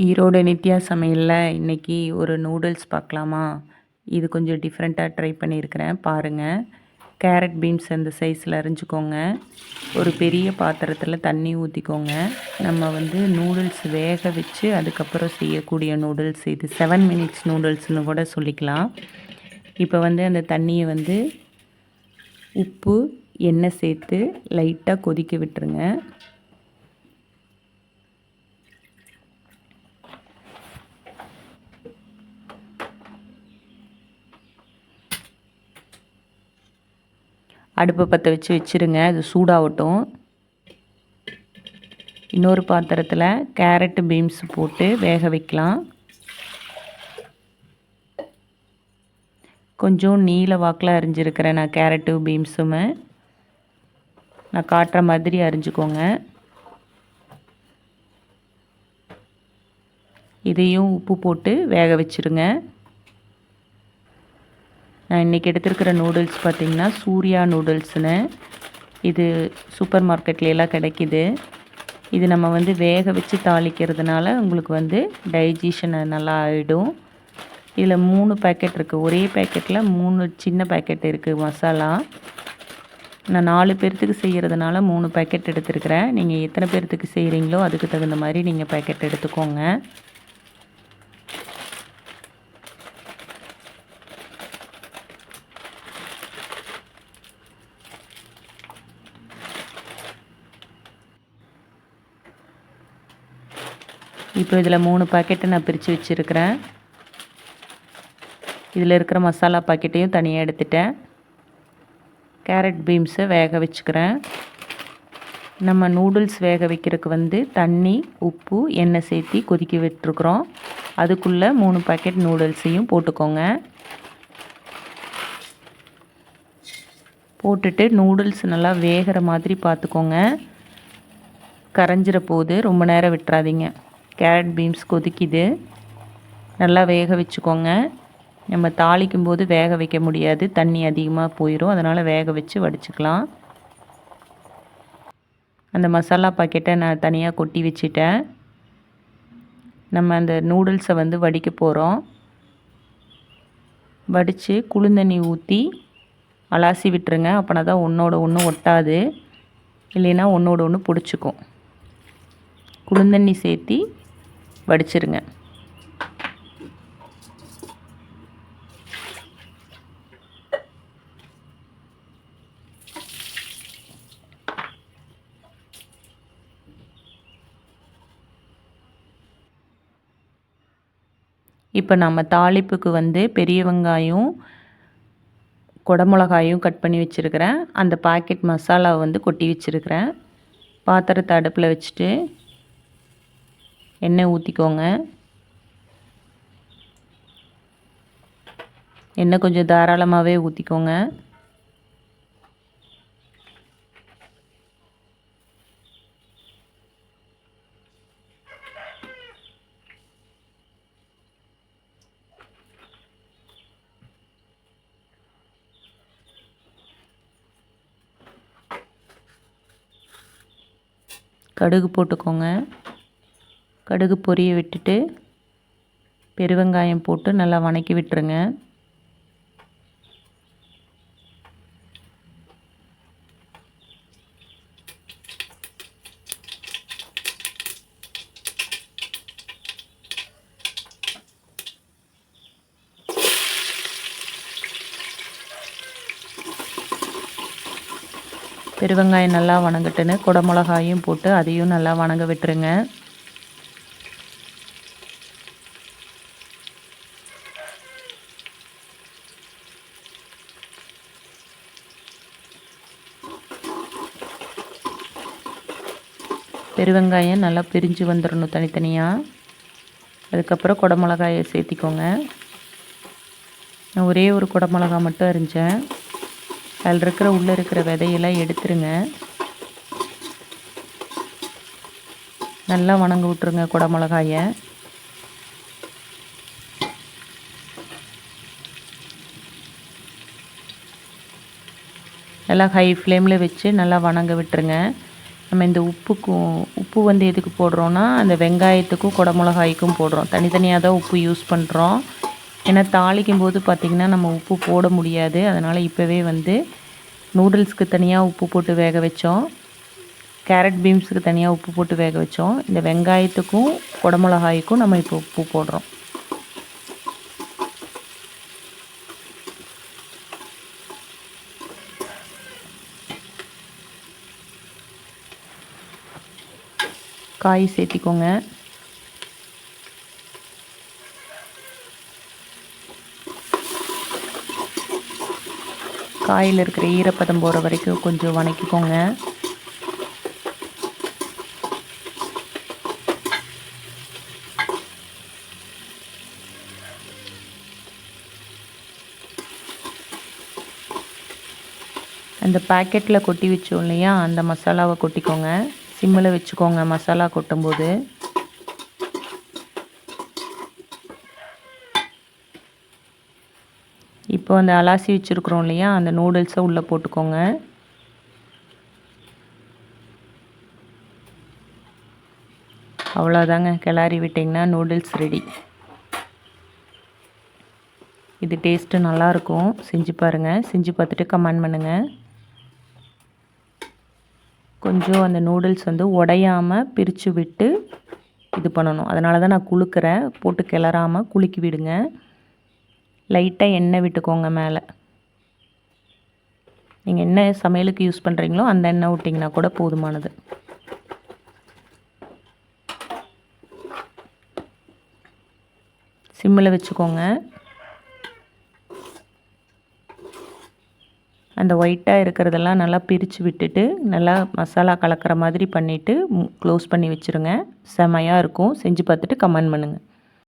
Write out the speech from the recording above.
ஈரோடு நித்யா சமையலில் இன்றைக்கி ஒரு நூடுல்ஸ் பார்க்கலாமா? இது கொஞ்சம் டிஃப்ரெண்ட்டாக ட்ரை பண்ணியிருக்கிறேன் பாருங்கள். கேரட் பீன்ஸ் அந்த சைஸில் அரிஞ்சுக்கோங்க. ஒரு பெரிய பாத்திரத்தில் தண்ணி ஊற்றிக்கோங்க. நம்ம நூடுல்ஸ் வேக வச்சு அதுக்கப்புறம் செய்யக்கூடிய நூடுல்ஸ் இது 7 மினிட்ஸ் நூடுல்ஸ்னு கூட சொல்லிக்கலாம். இப்போ அந்த தண்ணியை உப்பு எண்ணெய் சேர்த்து லைட்டாக கொதிக்க விட்டுருங்க. அடுப்பை பற்ற வச்சுருங்க. அது சூடாகட்டும். இன்னொரு பாத்திரத்தில் கேரட்டு பீன்ஸ் போட்டு வேக வைக்கலாம். கொஞ்சம் நீல வாக்கில் அரிஞ்சிருக்கிறேன் நான் கேரட்டு பீன்ஸுமே. நான் காட்டுற மாதிரி அரிஞ்சுக்கோங்க. இதையும் உப்பு போட்டு வேக வச்சுருங்க. நான் இன்றைக்கி எடுத்துருக்கிற நூடுல்ஸ் பார்த்திங்கன்னா சூர்யா நூடுல்ஸ்னு. இது சூப்பர் மார்க்கெட்லாம் கிடைக்கிது. இது நம்ம வேக வச்சு தாளிக்கிறதுனால உங்களுக்கு டைஜஷன் நல்லா ஆகிடும். இதில் 3 பேக்கெட் இருக்குது. ஒரே பேக்கெட்டில் 3 சின்ன பேக்கெட் இருக்குது மசாலா. நான் 4 பேர்த்துக்கு செய்கிறதுனால 3 பேக்கெட் எடுத்துருக்கிறேன். நீங்கள் எத்தனை பேர்த்துக்கு செய்கிறீங்களோ அதுக்கு தகுந்த மாதிரி நீங்கள் பேக்கெட் எடுத்துக்கோங்க. இப்போ இதில் 3 பாக்கெட்டை நான் பிரித்து வச்சுருக்கிறேன். இதில் இருக்கிற மசாலா பாக்கெட்டையும் தனியாக எடுத்துட்டேன். கேரட் பீன்ஸை வேக வச்சுக்கிறேன். நம்ம நூடுல்ஸ் வேக வைக்கிறதுக்கு தண்ணி, உப்பு, எண்ணெய் சேர்த்து கொதிக்க விட்டுருக்குறோம். அதுக்குள்ளே 3 பாக்கெட் நூடுல்ஸையும் போட்டுக்கோங்க. போட்டுட்டு நூடுல்ஸ் நல்லா வேகிற மாதிரி பார்த்துக்கோங்க. கரைஞ்சிற போது ரொம்ப நேரம் விட்டுறாதீங்க. கேரட் பீன்ஸ் கொதிக்குது. நல்லா வேக வச்சுக்கோங்க. நம்ம தாளிக்கும் போது வேக வைக்க முடியாது, தண்ணி அதிகமாக போயிடும். அதனால் வேக வச்சு வடிச்சுக்கலாம். அந்த மசாலா பாக்கெட்டை நான் தனியாக கொட்டி வச்சிட்டேன். நம்ம அந்த நூடுல்ஸை வடிக்க போகிறோம். வடித்து குளுந்தண்ணி ஊற்றி அலாசி விட்டுருங்க. அப்படின்னா தான் ஒன்றோட ஒன்று ஒட்டாது, இல்லைன்னா ஒன்றோட ஒன்று பிடிச்சிக்கும். குளுந்தண்ணி சேர்த்தி வடிச்சிருங்க. இப்போ நம்ம தாளிப்புக்கு பெரிய வெங்காயம், குடமிளகாயும் கட் பண்ணி வச்சுருக்கிறேன். அந்த பாக்கெட் மசாலாவை கொட்டி வச்சுருக்கிறேன். பாத்திரத்தை அடுப்பில் வச்சுட்டு எண்ணெய் ஊற்றிக்கோங்க. எண்ணெய் கொஞ்சம் தாராளமாகவே ஊற்றிக்கோங்க. கடுகு போட்டுக்கோங்க. கடுகு பொரிய விட்டுட்டு பெருவெங்காயம் போட்டு நல்லா வணக்கி விட்டுருங்க. பெருவெங்காயம் நல்லா வணங்கட்டுன்னு குடமிளகாயும் போட்டு அதையும் நல்லா வணங்க விட்டுருங்க. பெருவெங்காயம் நல்லா பிரிஞ்சு வந்துடணும் தனித்தனியாக. அதுக்கப்புறம் குடமிளகாயை சேர்த்திக்கோங்க. நான் ஒரே ஒரு குடமிளகா மட்டும் அரிஞ்சேன். அதில் உள்ளே இருக்கிற விதையெல்லாம் எடுத்துருங்க. நல்லா வணங்க விட்ருங்க குடமிளகாயை. நல்லா ஹை ஃப்ளேமில் வச்சு நல்லா வணங்க விட்டுருங்க. நம்ம இந்த உப்பு வந்து எதுக்கு போடுறோன்னா, அந்த வெங்காயத்துக்கும் குடமிளகாய்க்கும் போடுறோம். தனித்தனியாக தான் உப்பு யூஸ் பண்ணுறோம். ஏன்னா தாளிக்கும் போது பார்த்திங்கன்னா நம்ம உப்பு போட முடியாது. அதனால் இப்போவே வந்து நூடுல்ஸ்க்கு தனியாக உப்பு போட்டு வேக வச்சோம். கேரட் பீன்ஸுக்கு தனியாக உப்பு போட்டு வேக வச்சோம். இந்த வெங்காயத்துக்கும் குடமிளகாய்க்கும் நம்ம இப்போ உப்பு போடுறோம். காய் சேர்த்திக்கோங்க. காயில் இருக்கிற ஈரப்பதம் போகிற வரைக்கும் கொஞ்சம் வதக்கிக்கோங்க. அந்த பாக்கெட்டில் கொட்டி வச்சோம் இல்லையா, அந்த மசாலாவை கொட்டிக்கோங்க. சிம்மில் வச்சுக்கோங்க மசாலா கொட்டும்போது. இப்போ அந்த அலாசி வச்சுருக்குறோம் இல்லையா, அந்த நூடுல்ஸை உள்ளே போட்டுக்கோங்க. அவ்வளோதாங்க, கிளறி விட்டிங்கன்னா நூடுல்ஸ் ரெடி. இது டேஸ்ட்டு நல்லாயிருக்கும். செஞ்சு பாருங்கள். செஞ்சு பார்த்துட்டு கமெண்ட் பண்ணுங்கள். கொஞ்சம் அந்த நூடுல்ஸ் வந்து உடையாமல் பிரித்து விட்டு இது பண்ணணும். அதனால தான் நான் குலுக்கிறேன். போட்டு கிளறாமல் குலுக்கி விடுங்க. லைட்டாக எண்ணெய் விட்டுக்கோங்க மேலே. நீங்கள் என்ன சமையலுக்கு யூஸ் பண்ணுறீங்களோ அந்த எண்ணெய் விட்டிங்கன்னா கூட போதுமானது. சிம்மில் வச்சுக்கோங்க. அந்த ஒயிட்டாக இருக்கிறதெல்லாம் நல்லா பிரித்து விட்டுட்டு நல்லா மசாலா கலக்கிற மாதிரி பண்ணிவிட்டு க்ளோஸ் பண்ணி வச்சுருங்க. செமையாக இருக்கும். செஞ்சு பார்த்துட்டு கமெண்ட் பண்ணுங்கள்.